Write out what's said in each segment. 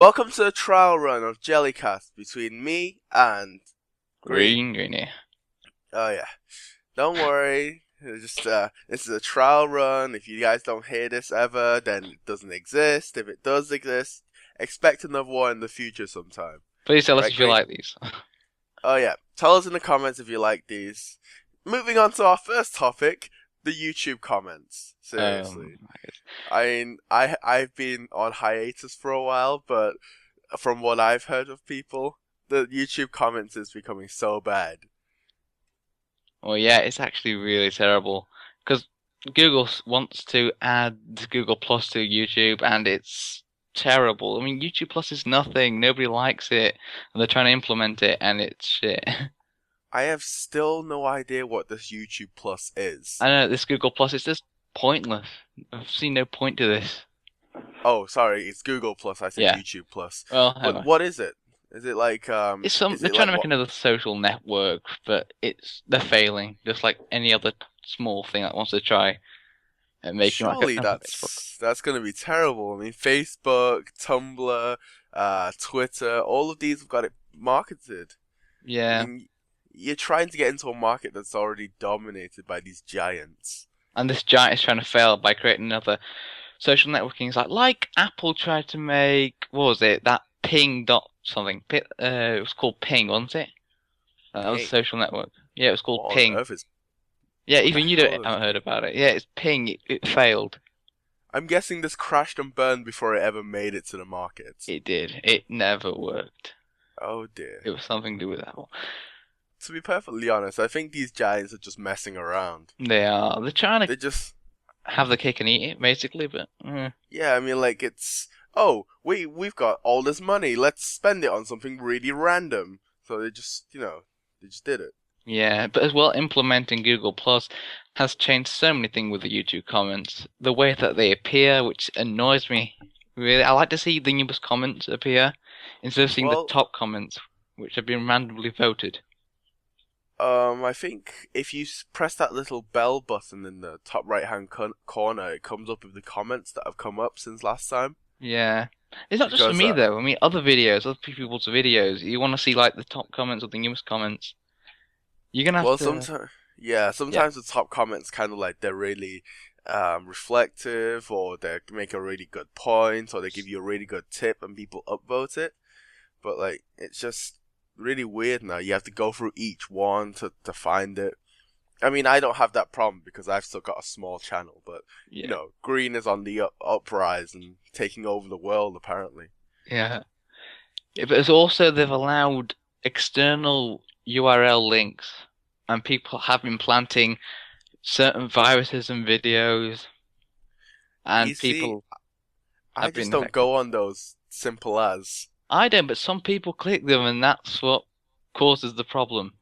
Welcome to the trial run of Jellycast between me and Green. Greeny. Oh yeah, don't worry. This is a trial run. If you guys don't hear this ever, then it doesn't exist. If it does exist, expect another one in the future sometime. Please tell us Right, if you Green? like these. Oh yeah, tell us in the comments if you like these. Moving on to our first topic, the YouTube comments. Seriously. My goodness. I mean, I've been on hiatus for a while, but from what I've heard of people, the YouTube comments is becoming so bad. Well, yeah, it's actually really terrible because Google wants to add Google Plus to YouTube, and it's terrible. I mean, YouTube Plus is nothing. Nobody likes it, and they're trying to implement it, and it's shit. I have still no idea what this YouTube Plus is. I know this Google Plus is just pointless. I've seen no point to this. Oh, sorry, it's Google Plus. I said Yeah. YouTube Plus. Well, But anyway. what is it? Is it like It's some. Is They're it trying like to make what? another social network, but they're failing, just like any other small thing that wants to try and making like Surely another Facebook. that's gonna be terrible. I mean, Facebook, Tumblr, Twitter, all of these have got it marketed. I Yeah, mean, you're trying to get into a market that's already dominated by these giants. and this giant is trying to fail by creating another social networking. It's like Apple tried to make, what was it? That Ping dot something. It was called Ping, wasn't it? That was a Ping. social network. Yeah, it was called What on Ping. earth is Yeah, what the even you hell is? haven't heard about it. Yeah, it's Ping. It failed. I'm guessing this crashed and burned before it ever made it to the market. It did. It never worked. Oh dear. It was something to do with Apple. To be perfectly honest, I think these giants are just messing around. They are. They're trying to They just have the cake and eat it, basically, but yeah, I mean like it's oh, we've got all this money, let's spend it on something really random. So they just they just did it. yeah. But as well, implementing Google Plus has changed so many things with the YouTube comments. The way that they appear, which annoys me. Really, I like to see the newest comments appear instead of seeing the Well, top comments, which have been randomly voted. I think if you press that little bell button in the top right hand corner, it comes up with the comments that have come up since last time. Yeah. It's not just for Because me though. I mean, other videos, other people's videos. You want to see like the top comments or the newest comments. You're gonna have well, to. sometimes yeah, Yeah. sometimes the top comments kind of like they're really reflective, or they make a really good point, or they give you a really good tip, and people upvote it. But like, it's just really weird now. You have to go through each one to find it. I mean, I don't have that problem because I've still got a small channel, but Yeah. Green is on the uprise and taking over the world apparently. Yeah. Yeah, but it's also they've allowed external URL links, and people have been planting certain viruses and videos, You and see, people I have just been don't affected. go on those simple as. I don't, but some people click them, and that's what causes the problem.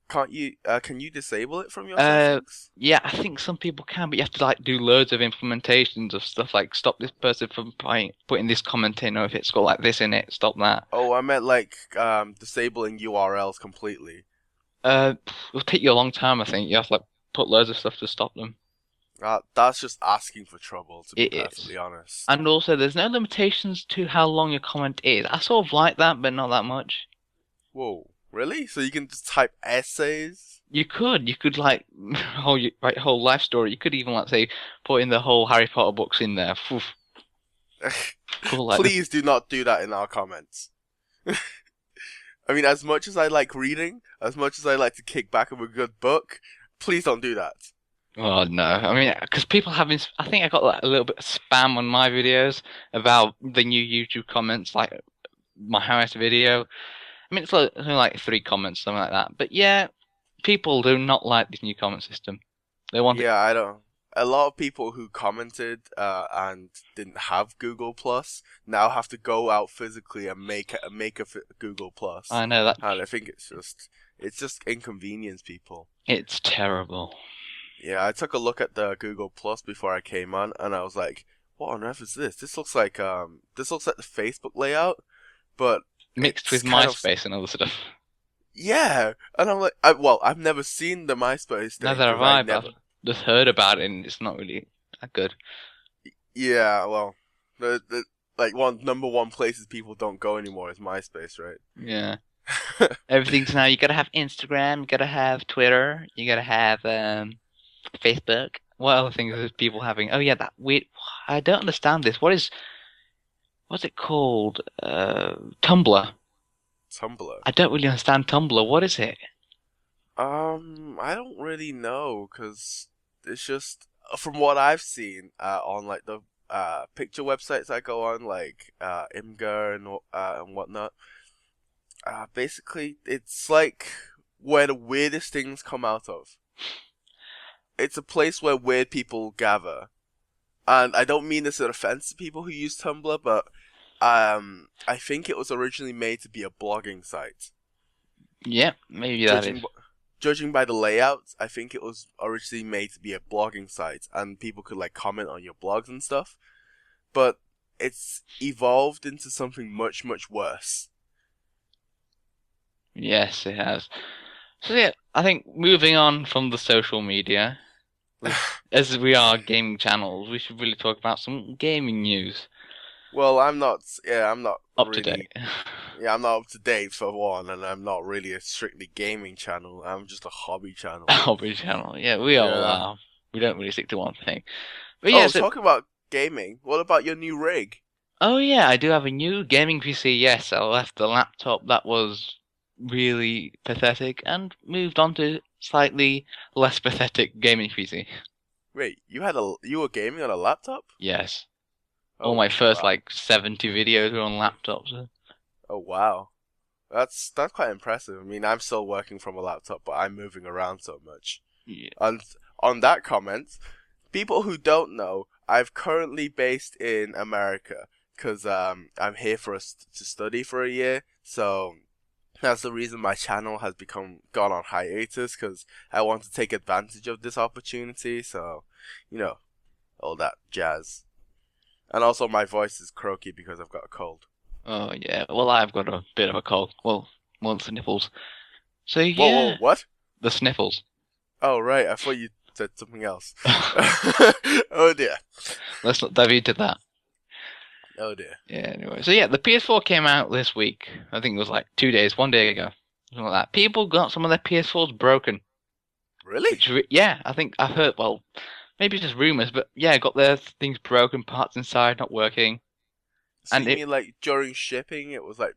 Can't you? Can you disable it from your Uh, settings? yeah, I think some people can, but you have to like do loads of implementations of stuff like stop this person from putting this comment in, or if it's got like this in it, stop that. Oh, I meant like disabling URLs completely. It'll take you a long time, I think. You have to like put loads of stuff to stop them. That's just asking for trouble, to be It is. perfectly honest. And also, there's no limitations to how long your comment is. I sort of like that, but not that much. Whoa, really? So you can just type essays? You could like whole life story. You could even like say put in the whole Harry Potter books in there. Phew, cool, like Please do not do that in our comments. I mean, as much as I like reading, as much as I like to kick back with a good book, please don't do that. oh no, I mean, because people have been. I think I got like a little bit of spam on my videos about the new YouTube comments, like my highest video. I mean, it's like, only like 3 comments, something like that. But yeah, people do not like this new comment system. They want it. Yeah, I don't. A lot of people who commented and didn't have Google Plus now have to go out physically and make a Google Plus, I know that and I think it's just inconvenience people. it's terrible. Yeah, I took a look at the Google Plus before I came on, and I was like, "What on earth is this? This looks like the Facebook layout, but Mixed it's with kind of MySpace and other stuff. yeah." And I'm like, I've never seen the MySpace thing Neither have because I I, but never. I've just heard about it and it's not really that good. Yeah, well, the like number one places people don't go anymore is MySpace, right? Yeah. Everything's now, you gotta have Instagram, you gotta have Twitter, you gotta have Facebook. What other things are people having? Oh yeah, that weird. I don't understand this. What's it called? Tumblr. Tumblr. I don't really understand Tumblr. What is it? I don't really know because it's just from what I've seen on like the picture websites I go on, like Imgur and whatnot. Basically, it's like where the weirdest things come out of. It's a place where weird people gather, and I don't mean this as an offense to people who use Tumblr, but I think it was originally made to be a blogging site. Yeah, maybe that is. Judging by the layout, I think it was originally made to be a blogging site, and people could like comment on your blogs and stuff. But it's evolved into something much, much worse. Yes, it has. So yeah, I think moving on from the social media, as we are gaming channels, we should really talk about some gaming news. Well, I'm not Up to really. date. Yeah, I'm not up to date for one, and I'm not really a strictly gaming channel. I'm just a hobby channel. Hobby channel. Yeah, we all Yeah. are. We don't really stick to one thing. But yeah, so Talking about gaming, what about your new rig? oh yeah, I do have a new gaming PC. Yes, I left the laptop that was really pathetic and moved on to slightly less pathetic gaming PC. Wait, you were gaming on a laptop? Yes. All Oh, my first wow. like 70 videos were on laptops. Oh, wow. That's quite impressive. I mean, I'm still working from a laptop, but I'm moving around so much. Yeah. And on that comment, people who don't know, I'm currently based in America because I'm here to study for a year. So that's the reason my channel has gone on hiatus because I want to take advantage of this opportunity. So, all that jazz. And also, my voice is croaky because I've got a cold. Oh yeah. Well, I've got a bit of a cold. Well, the sniffles. So Whoa, whoa, yeah, what? the sniffles. Oh, right. I thought you said something else. Oh dear. Let's not dive into that. Oh dear. Yeah, anyway. So yeah, the PS4 came out this week. I think it was like 2 days, one day ago. Something like that. People got some of their PS4s broken. Really? Yeah, I think I've heard, well, maybe just rumors, but yeah, got their things broken, parts inside not working. So And you it mean like during shipping it was like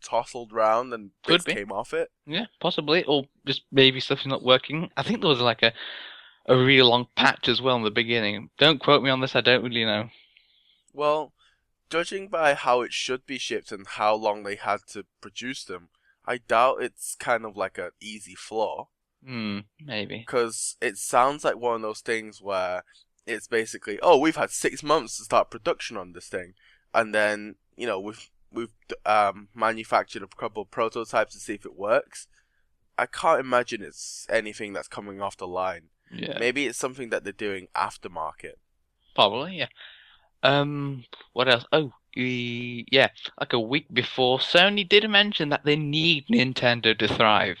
tousled round and could bits be. came off it? Yeah, possibly. Or just maybe stuff's not working. I think there was like a really long patch as well in the beginning. Don't quote me on this, I don't really know. Well, judging by how it should be shipped and how long they had to produce them, I doubt it's kind of like an easy flaw. Maybe. Because it sounds like one of those things where it's basically, oh, we've had 6 months to start production on this thing, and then we've manufactured a couple of prototypes to see if it works. I can't imagine it's anything that's coming off the line. Yeah. Maybe it's something that they're doing aftermarket. Probably, yeah. What else? Oh, yeah. Like a week before, Sony did mention that they need Nintendo to thrive.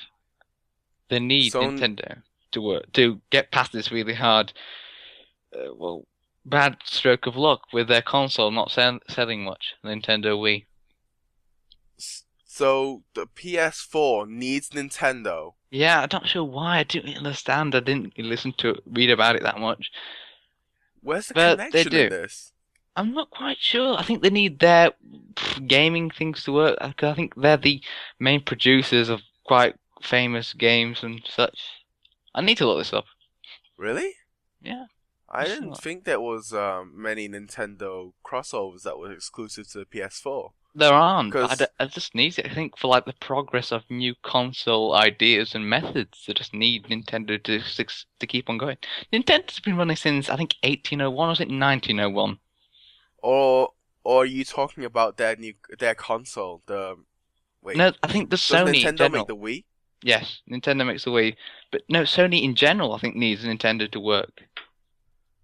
They need So Nintendo to work to get past this really hard, bad stroke of luck with their console not selling much. Nintendo Wii. So the PS4 needs Nintendo. Yeah, I'm not sure why. I didn't understand. I didn't read about it that much. Where's the But they connection in do. this? I'm not quite sure. I think they need their gaming things to work. I think they're the main producers of quite famous games and such. I need to look this up. Really? Yeah. I didn't think there was many Nintendo crossovers that were exclusive to the PS4. There aren't. Because I just need it. I think for like the progress of new console ideas and methods, they just need Nintendo to keep on going. Nintendo's been running since I think 1801 or was it 1901? or are you talking about their console? Wait, No, I think the does Sony in Nintendo general. make the Wii? Yes, Nintendo makes the Wii, but no, Sony in general I think needs Nintendo to work.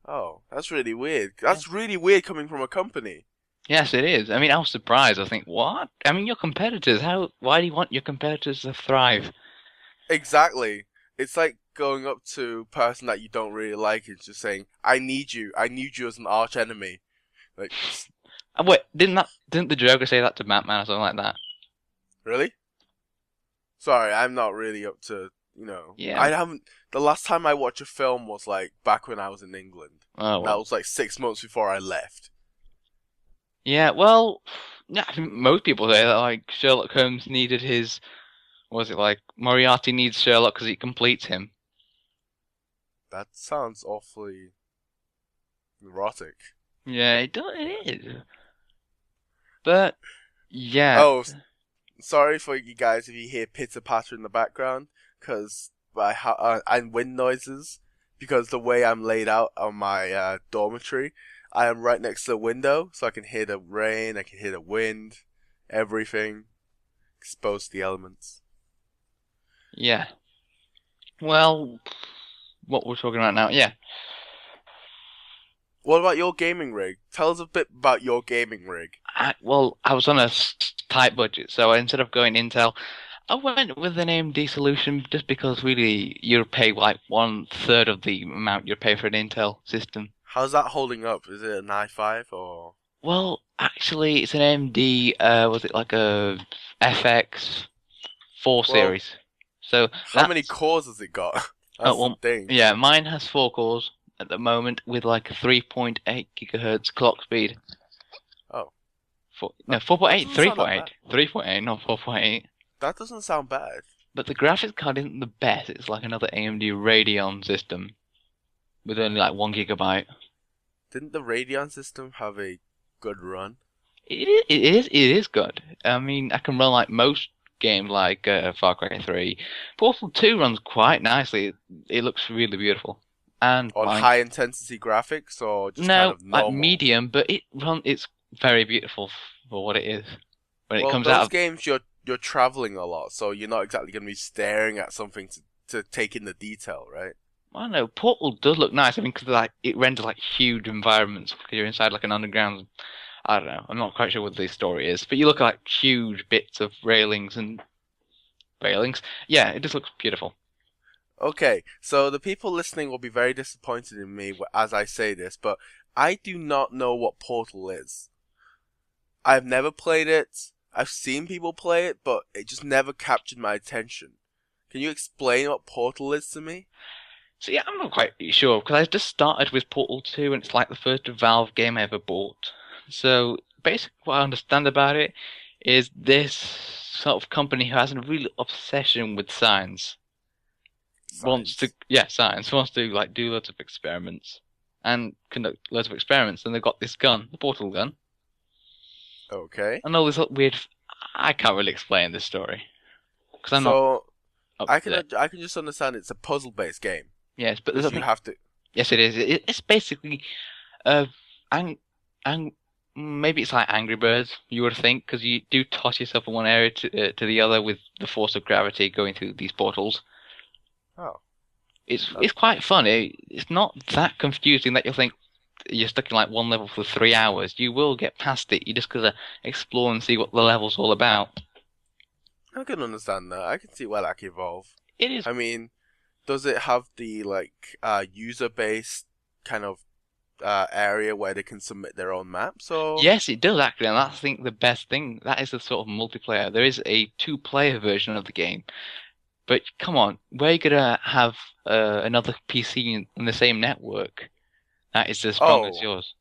Oh, that's really weird. That's really weird coming from a company. Yes, it is. I mean, I was surprised. I think, what? I mean, your competitors. Why do you want your competitors to thrive? Exactly. It's like going up to a person that you don't really like and just saying, I need you as an arch enemy. Like, Wait, didn't the Joker say that to Batman or something like that? Really? Sorry, I'm not really up to, Yeah. I haven't. The last time I watched a film was like back when I was in England. Oh And that well. was like 6 months before I left. Yeah. Well, yeah. I think most people say that like Sherlock Holmes needed his. What was it like? Moriarty needs Sherlock because he completes him. That sounds awfully erotic. Yeah, it is. But yeah. Oh, sorry for you guys if you hear pitter patter in the background, because and wind noises, because the way I'm laid out on my dormitory, I am right next to the window, so I can hear the rain, I can hear the wind, everything, exposed to the elements. Yeah. Well, what we're talking about now? Yeah. What about your gaming rig? Tell us a bit about your gaming rig. I was on a tight budget, so instead of going Intel, I went with an AMD solution just because really you'd pay like 1/3 of the amount you'd pay for an Intel system. How's that holding up? Is it an i5 or Well, actually, it's an AMD. Was it like a FX 4 well? series? So How many that's cores has it got? That's the well, thing. yeah, mine has 4 cores at the moment with like a 3.8 gigahertz clock speed. Oh, No, that 4.8, doesn't sound that 3.8, bad. 3.8, not 4.8. That doesn't sound bad. But the graphics card isn't the best. It's like another AMD Radeon system with only like 1 GB. Didn't the Radeon system have a good run? It is good. I mean, I can run like most games like Far Cry 3. Portal 2 runs quite nicely. It looks really beautiful. And On like, high intensity graphics or just kind no, of like normal? medium, but it's very beautiful for what it is. When it Well, comes out those of, games you're traveling a lot, so you're not exactly going to be staring at something to take in the detail, right? I don't know, Portal does look nice. I mean, because like it renders like huge environments. 'Cause you're inside like an underground. I don't know. I'm not quite sure what the story is, but you look at like huge bits of railings and railings. Yeah, it just looks beautiful. Okay, so the people listening will be very disappointed in me as I say this, but I do not know what Portal is. I've never played it. I've seen people play it, but it just never captured my attention. Can you explain what Portal is to me? So yeah, I'm not quite sure because I just started with Portal 2 and it's like the first Valve game I ever bought. So basically, what I understand about it is this sort of company who has a real obsession with science wants to, Science. yeah, science wants to like do lots of experiments and conduct loads of experiments. And they've got this gun, the Portal gun, Okay. and all this weird. I can't really explain this story because I'm not So up I to can date. I can just understand it's a puzzle based game Yes, but there's because I you think have to. yes, it is. It's basically uh, ang ang maybe it's like Angry Birds. You would think because you do toss yourself from one area to the other with the force of gravity going through these portals. Oh, that, It's quite fun. It's not that confusing that you'll think you're stuck in like one level for 3 hours. You will get past it. You just gotta explore and see what the level's all about. I can understand that. I can see why that can evolve. It is. I mean, does it have the like user based kind of area where they can submit their own maps or? Yes, it does actually, and that's I think the best thing. That is the sort of multiplayer. There is a two-player version of the game, but come on, where are you gonna have another PC in the same network that is as strong as Oh, yours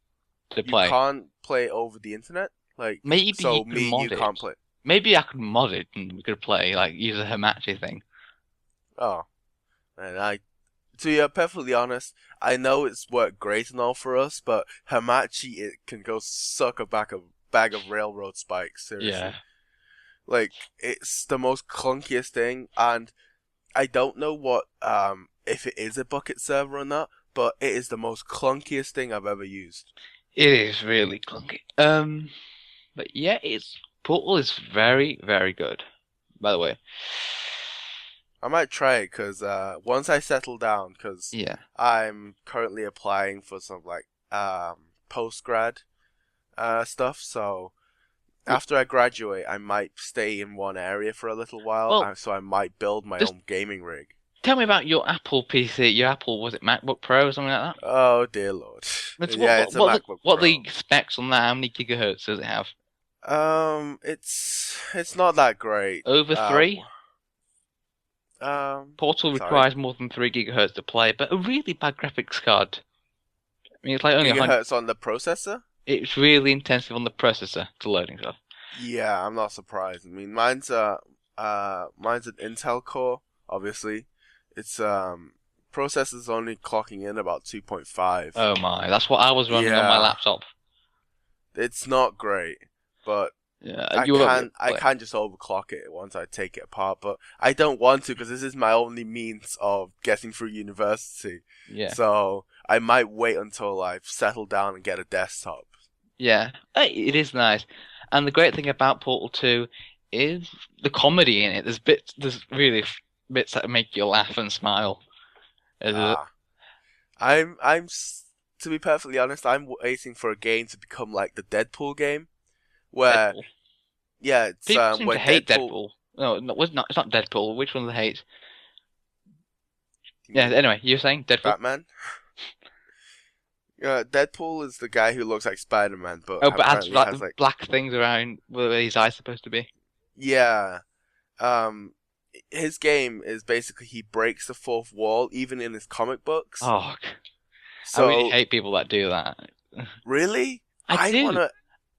to you play? can't play over the internet? Like, Maybe you so could me and you mod it. can't play. Maybe I could mod it and we could play like use a Hamachi thing. Oh, and to be perfectly honest, I know it's worked great and all for us, but Hamachi, it can go suck a bag of railroad spikes, Yeah, seriously. Like, it's the most clunkiest thing, and I don't know what, if it is a bucket server or not, but it is the most clunkiest thing I've ever used. it is really clunky. But yeah, it's Portal is very good. By the way, I might try it, because once I settle down, because yeah. I'm currently applying for some, like, post-grad stuff, so after I graduate, I might stay in one area for a little while, Well, so I might build my just own gaming rig. Tell me about your Apple PC. Your Apple, was it MacBook Pro or something like that? Oh dear Lord. It's, Yeah, it's a MacBook what are Pro. the specs on that? How many gigahertz does it have? It's not that great. Over 3? Portal Sorry. requires more than 3 gigahertz to play, but a really bad graphics card. I mean, it's like only 100. Gigahertz on the processor? It's really intensive on the processor to loading stuff. Yeah, I'm not surprised. I mean, mine's an Intel core, obviously. It's processor's only clocking in about 2.5. Oh my, that's what I was running on my Yeah, laptop. it's not great, but Yeah, I you won't be able can to I play. can just overclock it once I take it apart, but I don't want to because this is my only means of getting through university. Yeah, So I might wait until I've settled down and get a desktop. yeah, it is nice. And the great thing about Portal 2 is the comedy in it. There's really bits that make you laugh and smile. There's Ah, to be perfectly honest, I'm waiting for a game to become like the Deadpool game, where Deadpool. yeah, it's People seem to when hate Deadpool. Deadpool. No, it's not Deadpool. Which one do they hate? You Yeah, mean anyway, you were saying Deadpool? Batman? Yeah, Deadpool is the guy who looks like Spider-Man, but Oh, but adds apparently like has like black things around where his eyes supposed to be. yeah. Um, his game is basically he breaks the fourth wall even in his comic books. Oh, I really So hate people that do that. really, I I do. wanna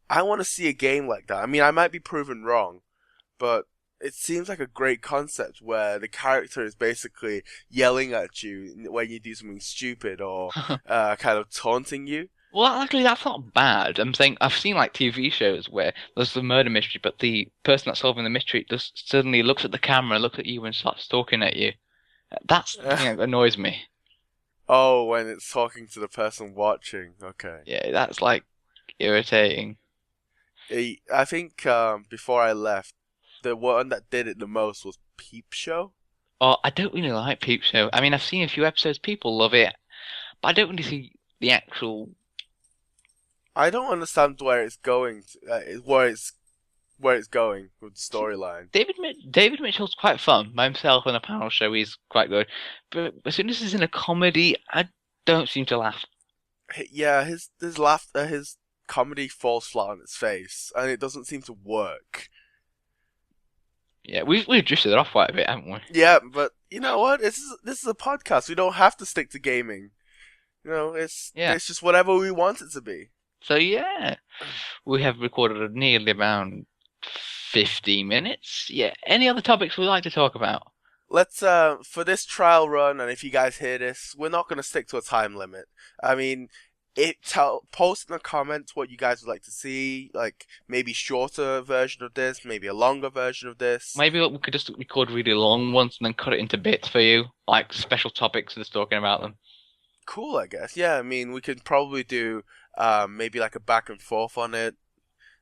I wanna see a game like that. I mean, I might be proven wrong, but it seems like a great concept where the character is basically yelling at you when you do something stupid or kind of taunting you. Well, actually, that's not bad. I'm saying I've seen like TV shows where there's a murder mystery, but the person that's solving the mystery just suddenly looks at the camera, looks at you, and starts talking at you. That's the thing that annoys me. Oh, when it's talking to the person watching. Okay. Yeah, that's like irritating. I think before I left, the one that did it the most was Peep Show. Oh, I don't really like Peep Show. I mean, I've seen a few episodes, people love it, but I don't really see the actual. I don't understand where it's going, where it's going with the storyline. David Mitchell's quite fun by himself on a panel show. He's quite good, but as soon as he's in a comedy, I don't seem to laugh. Yeah, his comedy falls flat on its face, and it doesn't seem to work. Yeah, we've drifted off quite a bit, haven't we? Yeah, but you know what? This is a podcast. We don't have to stick to gaming. You know, Yeah. it's just whatever we want it to be. So yeah, we have recorded nearly around 50 minutes. Yeah. Any other topics we'd like to talk about? Let's for this trial run, and if you guys hear this, we're not gonna stick to a time limit. I mean, post in the comments what you guys would like to see, like maybe shorter version of this, maybe a longer version of this. Maybe we could just record really long ones and then cut it into bits for you, like special topics, just talking about them. Cool, I guess. Yeah, I mean, we could probably do maybe like a back and forth on it.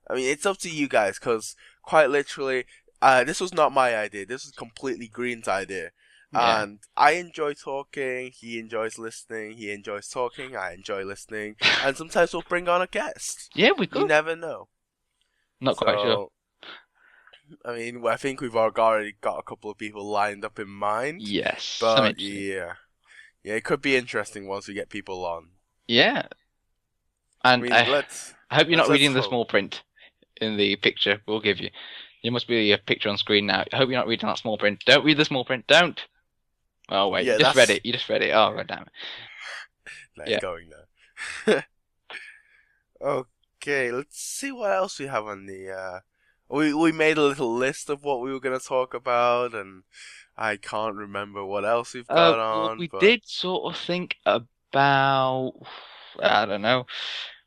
I mean, it's up to you guys, because quite literally, this was not my idea. This was completely Green's idea. Yeah. And I enjoy talking, he enjoys listening, he enjoys talking, I enjoy listening, and sometimes we'll bring on a guest. Yeah, we You could. never know. Not quite sure. So, I mean, I think we've already got a couple of people lined up in mind. Yes. Some But interesting. yeah, it could be interesting once we get people on. Yeah. I And mean, I let's hope you're not let's reading the hope. small print in the picture we'll give you. There must be a picture on screen now. I hope you're not reading that small print. Don't read the small print. Don't. Oh wait, Yeah, you just read that's it. You just read it. Oh god damn it. nice Yeah. going now. Okay, let's see what else we have on the. We made a little list of what we were gonna talk about, and I can't remember what else we've got Well, on. we But did sort of think about. I don't know.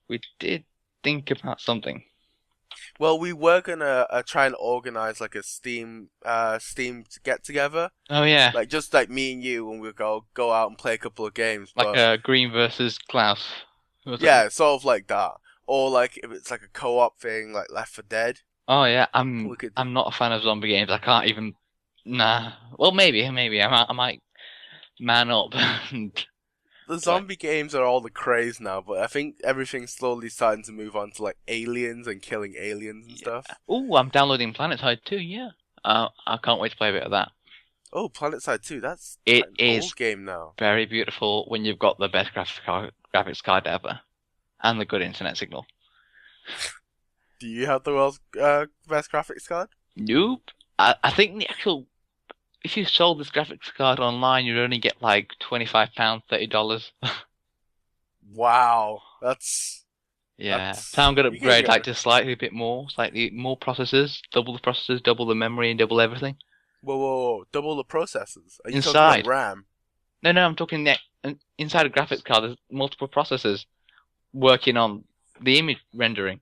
We did think about something. well, we were gonna try and organize like a Steam get together, Oh yeah, like just like me and you, when we go out and play a couple of games. like But Green versus Klaus. Or something. yeah, sort of like that, or like if it's like a co-op thing, like Left 4 Dead. Oh yeah, We could. I'm not a fan of zombie games. I can't even. Nah. Well, maybe I might man up. and The play. zombie games are all the craze now, but I think everything's slowly starting to move on to like aliens and killing aliens and stuff. Oh, I'm downloading PlanetSide too. Yeah. I can't wait to play a bit of that. Oh, PlanetSide 2. That's It quite an is old game now. very beautiful when you've got the best graphics card ever and the good internet signal. Do you have the world's best graphics card? Nope. I think the actual if you sold this graphics card online, you'd only get like £25, $30. Wow, Yeah. So that's I'm gonna you can upgrade get. like to slightly more processors, double the processors, double the memory, and double everything Whoa, whoa, whoa! Double the processors. Are you talking like inside. RAM? No, I'm talking inside a graphics card. There's multiple processors working on the image rendering.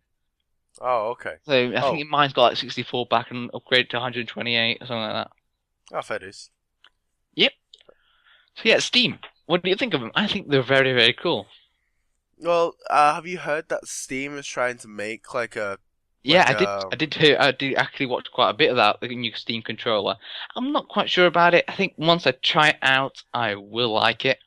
Oh, okay. So I Oh, think mine's got like 64 back and upgrade to 128 or something like that. fair dues. Yep. So yeah, Steam. What do you think of them? I think they're very, very cool. Well, have you heard that Steam is trying to make like a Yeah, like I did actually watch quite a bit of that, the new Steam controller. I'm not quite sure about it. I think once I try it out, I will like it.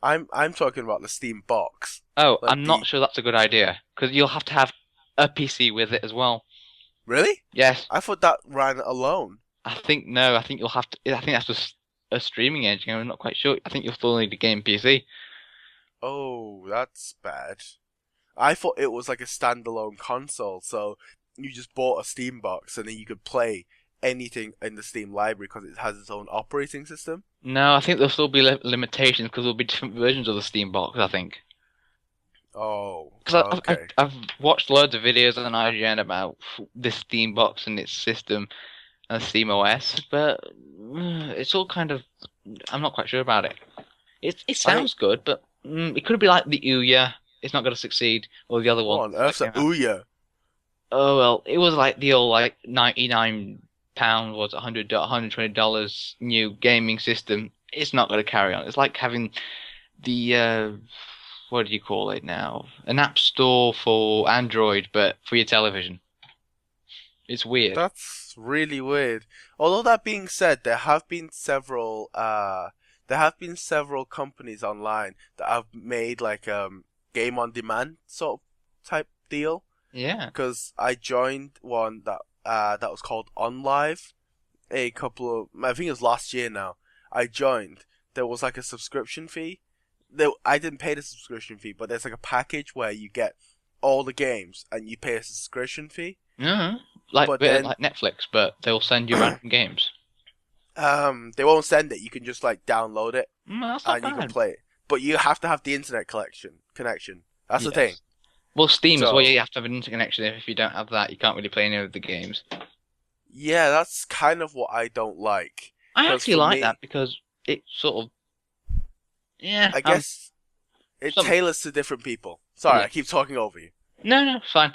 I'm talking about the Steam box, Oh, like I'm not the sure that's a good idea because you'll have to have a PC with it as well. really? Yes, I thought that ran alone. I think no. I think you'll have to. I think that's just a streaming engine. I'm not quite sure. I think you'll still need a game PC. Oh, that's bad. I thought it was like a standalone console, so you just bought a Steam box and then you could play anything in the Steam library because it has its own operating system. No, I think there'll still be limitations because there'll be different versions of the Steam box. I think Oh, because okay. I've watched loads of videos on IGN about this Steam box and its system and Steam OS, but it's all kind of I'm not quite sure about it. It I think sounds good, but it could be like the Ouya. It's not going to succeed, or the other what one on that earth's a came out. Ouya? Oh well, it was like the old like £99 was $120 new gaming system. It's not going to carry on. It's like having the what do you call it now? An app store for Android, but for your television. It's weird. That's really weird. Although that being said, there have been several companies online that have made like game on demand sort of type deal. Yeah. Because I joined one that was called OnLive I think it was last year now. I joined. There was like a subscription fee. I didn't pay the subscription fee, but there's like a package where you get all the games and you pay a subscription fee. No, like But bit then like Netflix, but they'll send you random games. they won't send it. You can just like download it That's not and you can bad. play it. But you have to have the internet connection. That's the thing. Yes. Well, Steam as well. Yeah, So you have to have an internet connection. If you don't have that, you can't really play any of the games. yeah, that's kind of what I don't like. I Because actually for like that me, because it sort of yeah. I guess it Some tailors to different people. Sorry, yeah. I keep talking over you. No, it's fine.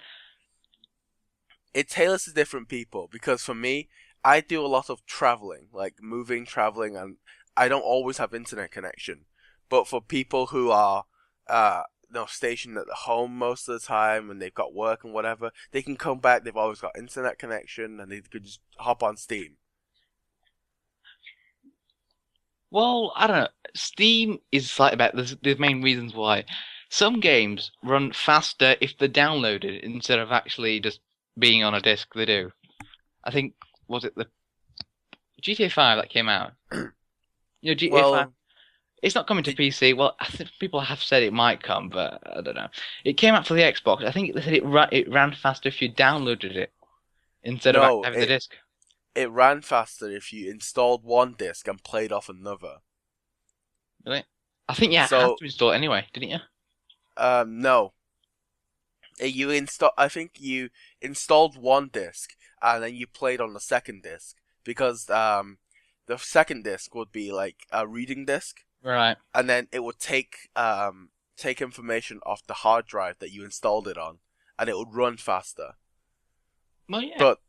It tailors to different people because for me, I do a lot of traveling, like moving, traveling, and I don't always have internet connection. But for people who are, stationed at the home most of the time and they've got work and whatever, they can come back. They've always got internet connection and they could just hop on Steam. Well, I don't know. Steam is slightly better. There's the main reasons why. Some games run faster if they're downloaded instead of actually just being on a disc. They do. I think was it the GTA 5 that came out? GTA 5. Well, It's not coming to did, PC. Well, I think people have said it might come, but I don't know. It came out for the Xbox. I think they said it ran faster if you downloaded it instead of no, having the disc. it ran faster if you installed one disc and played off another. Really? I think yeah, it had So, to install it anyway, didn't you? no. I think you installed one disc and then you played on the second disc because the second disc would be like a reading disc Right. and then it would take information off the hard drive that you installed it on and it would run faster. Well, yeah. But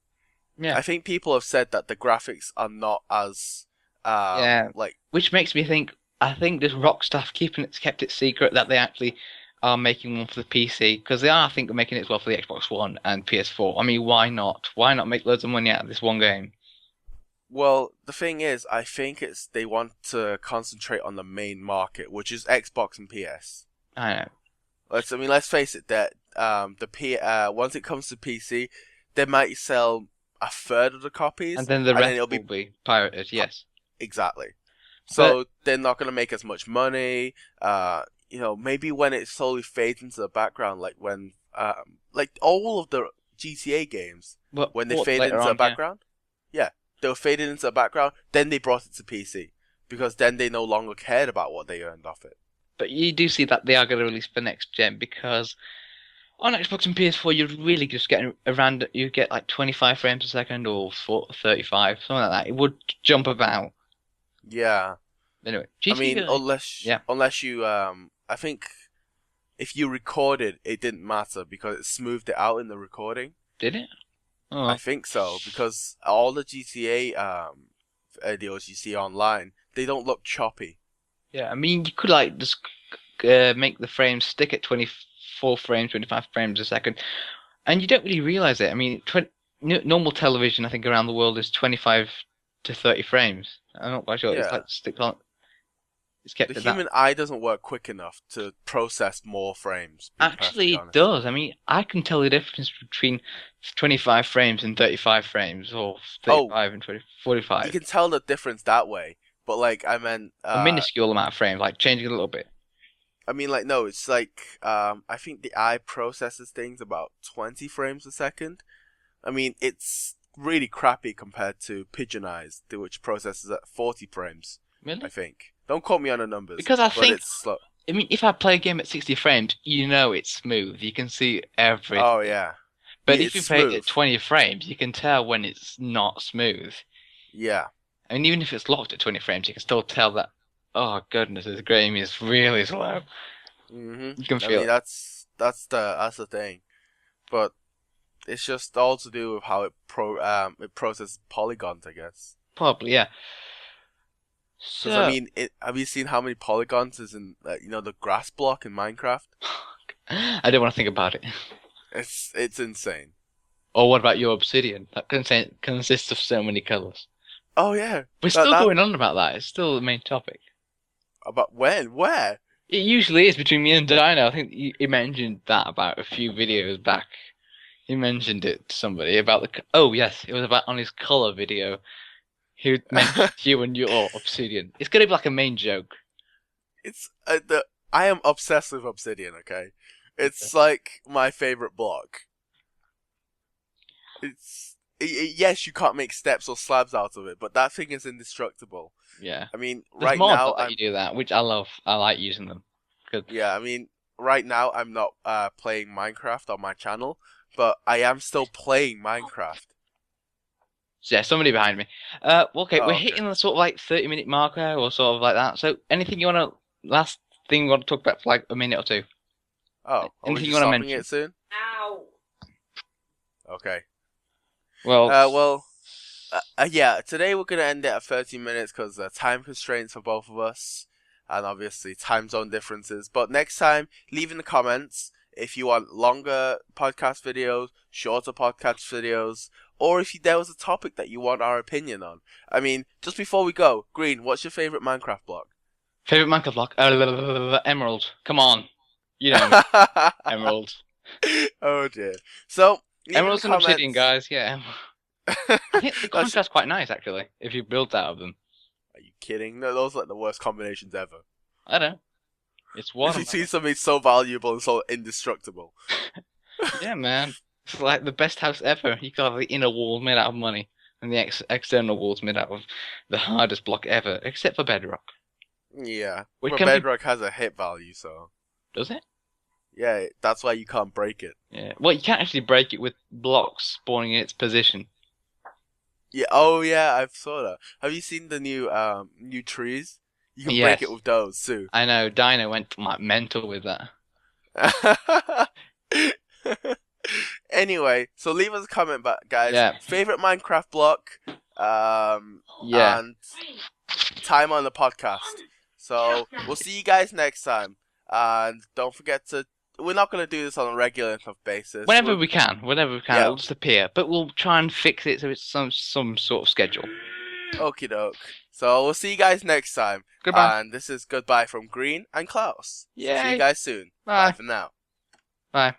Yeah. I think people have said that the graphics are not as Yeah. like Which makes me think. I think this Rockstar kept it secret that they actually are making one for the PC because they are. I think they're making it as well for the Xbox One and PS4. I mean, why not? Why not make loads of money out of this one game? well, the thing is, I think it's they want to concentrate on the main market, which is Xbox and PS. I know. Let's face it. That once it comes to PC, they might sell a third of the copies, And then the and then rest it'll will be be pirated. Yes. Exactly. But So they're not gonna make as much money. Maybe when it slowly fades into the background, like when like all of the GTA games, when they what fade later into the on? Yeah. background, yeah, they were faded into the background. Then they brought it to PC because then they no longer cared about what they earned off it. But you do see that they are going to release for next gen because on Xbox and PS4 you're really just getting around. You get like 25 frames a second or 35, something like that. It would jump about. Yeah, Anyway, I mean, GTA. Yeah. unless you I think if you recorded, it didn't matter because it smoothed it out in the recording. Did it? I Oh. think so because all the GTA videos you see online, they don't look choppy. Yeah. I mean, you could like just make the frames stick at 24 frames, 25 frames a second, and you don't really realize it. I mean, normal television, I think, around the world is 25 to 30 frames. I'm not quite sure. It's Yeah, like stick on. It's the kept at that. human eye doesn't work quick enough to process more frames. Being Actually, perfectly it honest. does. I mean, I can tell the difference between 25 frames and 35 frames, or Oh, 35 and you 45. can tell the difference that way. But like I meant, A minuscule amount of frames, like changing a little bit. I mean like no, it's like I think the eye processes things about 20 frames a second. I mean it's really crappy compared to Pigeon Eyes, which processes at 40 frames. I Really? think. Don't quote me on the numbers, Because I but think, it's slow. I mean, if I play a game at 60 frames, you know it's smooth. You can see Oh everything. yeah, But yeah, if it's you play it smooth. at 20 frames, you can tell when it's not smooth. Yeah. I mean, even if it's locked at 20 frames, you can still tell that, oh goodness, this game is really slow. You can I feel mean it. that's the thing, but it's just all to do with how it processes polygons, I guess. Probably, yeah. Because I So, mean, have you seen how many polygons is in the grass block in Minecraft? I don't want to think about it. It's insane. Or what about your obsidian? That consists of so many colors. Oh yeah, We're that still that going on about that. It's still the main topic. about when where? It usually is between me and Dino. I think he mentioned that about a few videos back. He mentioned it to somebody about Oh yes, it was about on his color video. He mentioned you and your obsidian. It's gonna be like a main joke. It's I am obsessed with obsidian. Okay, Okay. it's like my favorite block. Yes, you can't make steps or slabs out of it, but that thing is indestructible. Yeah. I mean, There's right mods now that let you do that, which I love. I like using them. Good. yeah, I mean, right now I'm not playing Minecraft on my channel, but I am still playing Minecraft. So yeah, somebody behind me. Okay, we're Oh, okay. hitting the sort of like 30-minute marker or sort of like that. So anything you wanna last thing you want to talk about for like a minute or two? Oh, are we Anything you just want to stopping mention? it soon? Okay. Well, Well, yeah. Today we're gonna end it at 30 minutes because time constraints for both of us, and obviously time zone differences. But next time, leave in the comments if you want longer podcast videos, shorter podcast videos, or if there was a topic that you want our opinion on. I mean, just before we go, Green, what's your favorite Minecraft block? favorite Minecraft block? Emerald. Come on, you know me. Emerald. Oh dear. So leave in the Emeralds and obsidian, comments. guys. Yeah. I think the That's, contrast's quite nice actually. If you build out of them, are you kidding? No, those are like the worst combinations ever. I don't know. It's If you see watermelon. something so valuable and so indestructible. Yeah, man. It's like the best house ever. You got the inner wall made out of money, and the external walls made out of the hardest block ever, except for bedrock. Yeah, Which but can be. bedrock has a hit value, so Does it? yeah, that's why you can't break it. Yeah. Well, you can't actually break it with blocks spawning in its position. Yeah, oh yeah, I've saw that. Have you seen the new trees? You can break it Yes, with those too. I know. Dino went like mental with that. Anyway, so leave us a comment, guys. Yeah. Favorite Minecraft block, Yeah. and time on the podcast. So we'll see you guys next time, and don't forget to. We're not gonna do this on a regular enough basis. Whenever we can, Yeah, it'll just appear. But we'll try and fix it so it's some sort of schedule. okie doke. So we'll see you guys next time, Goodbye. and this is goodbye from Green and Klaus. So see you Yay. guys soon. Bye Bye. for now. Bye.